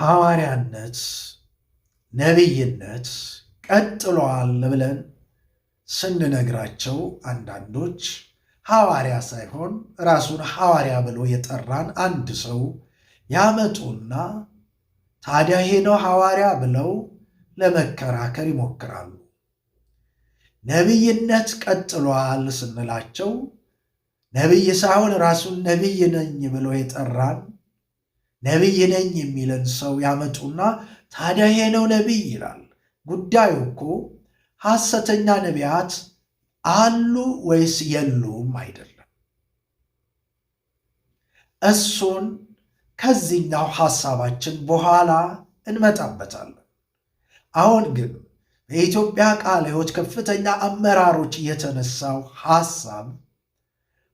ሐዋርያነት ነቢይነት ቀጥሏል ብለን ስንነግራቸው አንዳንዶች ሐዋርያ ሳይሆን ራሱን ሐዋርያ ብሎ የጠራን አንድ ሰው ያመጡና ታዲያ ይሄ ነው ሐዋርያ ብለው ለመከራከር ይሞክራሉ። ነቢይነት ቀጥሏል ስንላቸው ነቢይ ሳይሆን ራሱን ነቢይ ነኝ ብሎ የጠራን ነቢይ ነኝ የሚለን ሰው ያመጡና ታዲያ ይሄ ነው ነቢይ ይላል። ጉዳዩ እኮ ሐሰተኛ ነቢያት አሉ ወይስ የሉም አይደለም። እሱን ከዚህኛው ሐሳባችን በኋላ እንመጣበታለን። አሁን ግን በኢትዮጵያ ቃለ ሕይወት ከፍተኛ አመራሮች የተነሳው ሐሳብ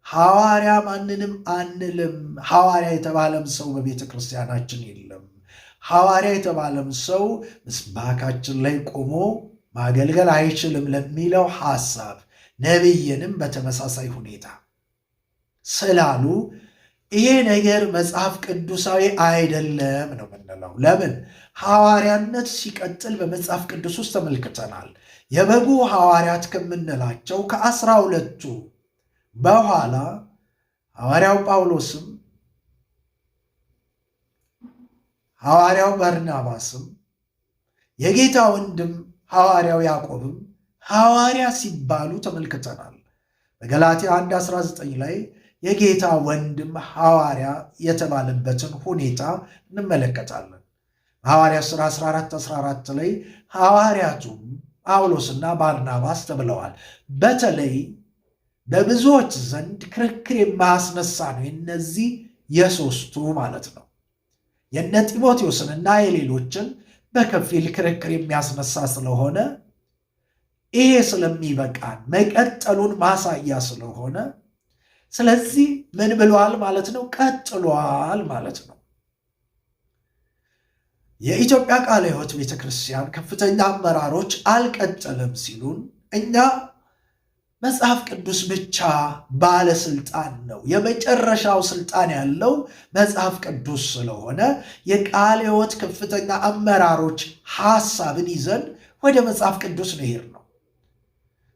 ሐዋርያ ማንንም አንልም፣ ሐዋርያ የተባለም ሰው በቤተ ክርስቲያናችን የለም፣ ሐዋርያ የተባለም ሰው ምስባካችን ላይ ቆሞ ማገልገል አይችልም ለሚለው ሐሳብ ነቢይንም በተመሳሳይ ሁኔታ ስላሉ ይሄ ነገር መጽሐፍ ቅዱሳዊ አይደለም ነው የምንለው። ለምን? ሐዋርያነት ሲቀጥል በመጽሐፍ ቅዱስ ውስጥ ተመልክተናል። የበጉ ሐዋርያት ከምንላቸው ከ12ቱ በኋላ ሐዋርያው ጳውሎስም ሐዋርያው በርናባስም የጌታ ወንድም ሐዋርያው ያዕቆብም ሐዋርያ ሲባሉ ተመልክተናል። በገላትያ 1:19 ላይ የጌታ ወንድም ሐዋርያ የተባለበትን ሁኔታ እንመለከታለን። ሐዋርያ ሥራ 14:14 ላይ ሐዋርያቱም ጳውሎስና ባርናባስ ተብለዋል። በተለይ በብዙዎች ዘንድ ክርክር የማያስነሳ ነው የነዚህ የሦስቱ ማለት ነው። የነ ጢሞቴዎስንና የሌሎችን በከፊል ክርክር የሚያስነሳ ስለሆነ ይሄ ስለሚበቃን መቀጠሉን ማሳያ ስለሆነ ስለዚህ ምን ብሏል ማለት ነው? ቀጥሏል ማለት ነው። የኢትዮጵያ ቃለ ሕይወት ቤተክርስቲያን ከፍተኛ አመራሮች አልቀጠለም ሲሉን እኛ መጽሐፍ ቅዱስ ብቻ ባለስልጣን ነው፣ የመጨረሻው ስልጣን ያለው መጽሐፍ ቅዱስ ስለሆነ የቃለ ሕይወት ከፍተኛ አመራሮች ሐሳብን ይዘን ወደ መጽሐፍ ቅዱስ መሄድ ነው።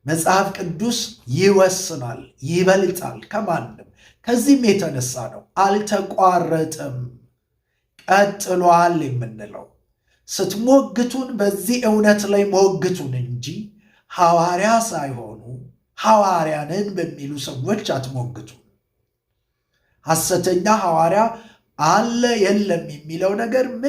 መጽሐፍ ቅዱስ ይወስናል፣ ይበልጣል ከማንም። ከዚህም የተነሳ ነው አልተቋረጠም ቀጥሏል የምንለው። ስትሞግቱን በዚህ እውነት ላይ ሞግቱን እንጂ ሐዋርያ ሳይሆኑ ሐዋርያንን በሚሉ ሰዎች አትሞግቱ። ሐሰተኛ ሐዋርያ አለ የለም የሚለው ነገር ምን